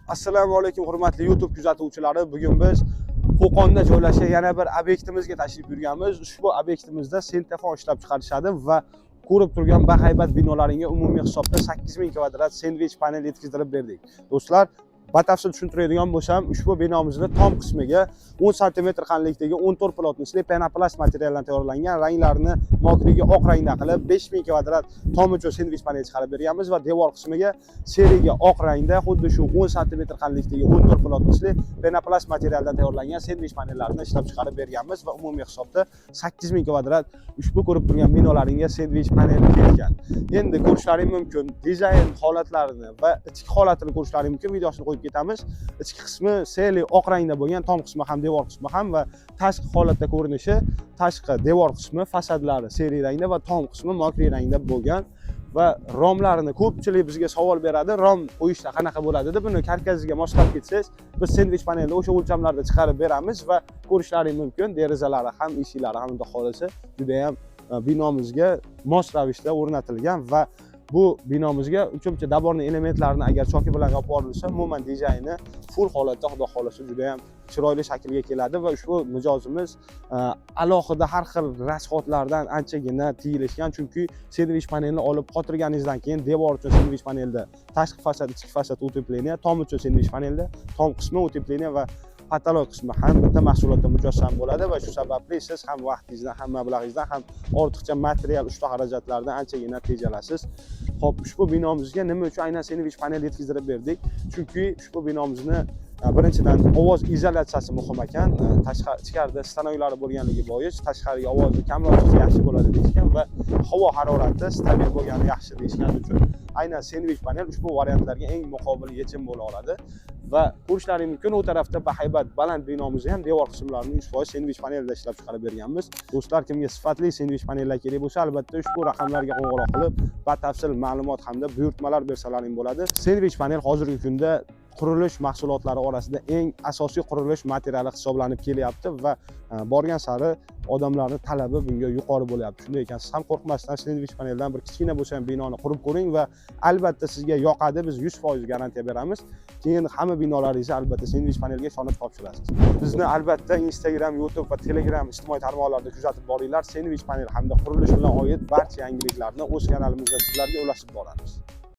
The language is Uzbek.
Assalomu alaykum hurmatli YouTube kuzatuvchilari. Bugun biz Qo'qonda joylashgan yana bir obyektimizga tashrif buyurganmiz. Ushbu obyektimizda sentefon ishlab chiqarishadi va ko'rib turgan bahaybat binolaringga umumiy hisobda 8000 kvadrat sendvich panel yetkazib berdik. Do'stlar, batafsil tushuntiradigan bo'lsam, ushbu binomizning tom qismiga 10 sm qanlikdagi 14 plotnisli penoplast materialdan tayyorlangan, ranglarini mokriga oq rangda qilib 5000 kvadrat tom uchun sendvich panel chiqarib berganmiz va devor qismiga seriyaga oq rangda xuddi shu 10 sm qanlikdagi 14 plotnisli penoplast materialdan tayyorlangan sendvich panellarni ishlab chiqarib berganmiz va umumiy hisobda 8000 kvadrat ushbu ko'rib turgan binolaringga sendvich panel kelgan. Endi ko'rishlaring mumkin, dizayn holatlarini va ichki holatini ko'rishlaring mumkin. Videosini qo'yib ketamiz. Ichki qismi seli oq rangda bo'lgan, tom qismi ham devor qismi ham va tashqi holatda ko'rinishi, tashqi devor qismi fasadlari seri rangda va tom qismi mokriy rangda bo'lgan va romlarini ko'pchilik bizga savol beradi, rom qo'yishda qanaqa bo'ladi deb. Buni karkaziga moslab ketsangiz, biz sendvich panelni o'sha o'lchamlarda chiqarib beramiz va ko'rishlaring mumkin. Derazalari ham, eshiklari ham holisi juda ham binomizga mos ravishda o'rnatilgan va bu binomizga uchinchi daborni elementlarini agar choki bilan yopib olinsa, umuman dizayni full holatda xudo xolasa juda ham chiroyli shaklga keladi va ushbu mijozimiz alohida har xil rasxodlardan anchagina tiyilishgan, chunki sendvich panelni olib qotirganingizdan keyin devor uchun sendvich panelda tashqi fasad, ichki fasad utepleniya, tom uchun sendvich panelda tom qismi utepleniya va patolog qismi ham bitta mahsulotda mujassam bo'ladi va shu sababli siz ham vaqtingizdan ham mablag'ingizdan ham ortiqcha material ushbu xarajatlardan anchagina tejalasiz. Xo'p, ushbu binomizga nima uchun aynan sendvich panel yetkazib berdik? Chunki ushbu binomizni birinchidan ovoz izolyatsiyasi muhim ekan. Ichkarida stanoylari bo'lganligi bois tashqariga ovozni kamroq chiqsa yaxshi bo'ladi deyishgan va havo harorati stabil bo'lgani yaxshi deyishgani uchun aynan sendvich panel ushbu variantlarga eng muqobil yechim bo'la oladi. Va ko'rishlaring mumkin, u tarafda bahaybat baland binomizni ham devor qismlarini 100% sendvich panelda ishlab chiqarib berganmiz. Do'stlar, kimga sifatli sendvich panellar kerak bo'lsa, albatta ushbu raqamlarga qo'ng'iroq qilib, batafsil ma'lumot hamda buyurtmalar bersalaring bo'ladi. Sendvich panel hozirgi kunda qurilish mahsulotlari orasida eng asosiy qurilish materiali hisoblanib kelyapti va borgan sari odamlarning talabi bunga yuqori bo'lyapti. Shunday ekan, siz ham qo'rqmasdan sendvich paneldan bir kichkina bo'lsa ham binoni qurib ko'ring va albatta sizga yoqadi. Biz 100% garantiya beramiz. Keyin hamma binolaringizni albatta sendvich panelga ishonib topshirasiz. Bizni albatta Instagram, YouTube va Telegram ijtimoiy tarmoqlarda kuzatib boringlar. Sendvich panel hamda qurilish bilan oid barcha yangiliklarni o'z kanalimizda sizlarga ulashib boramiz.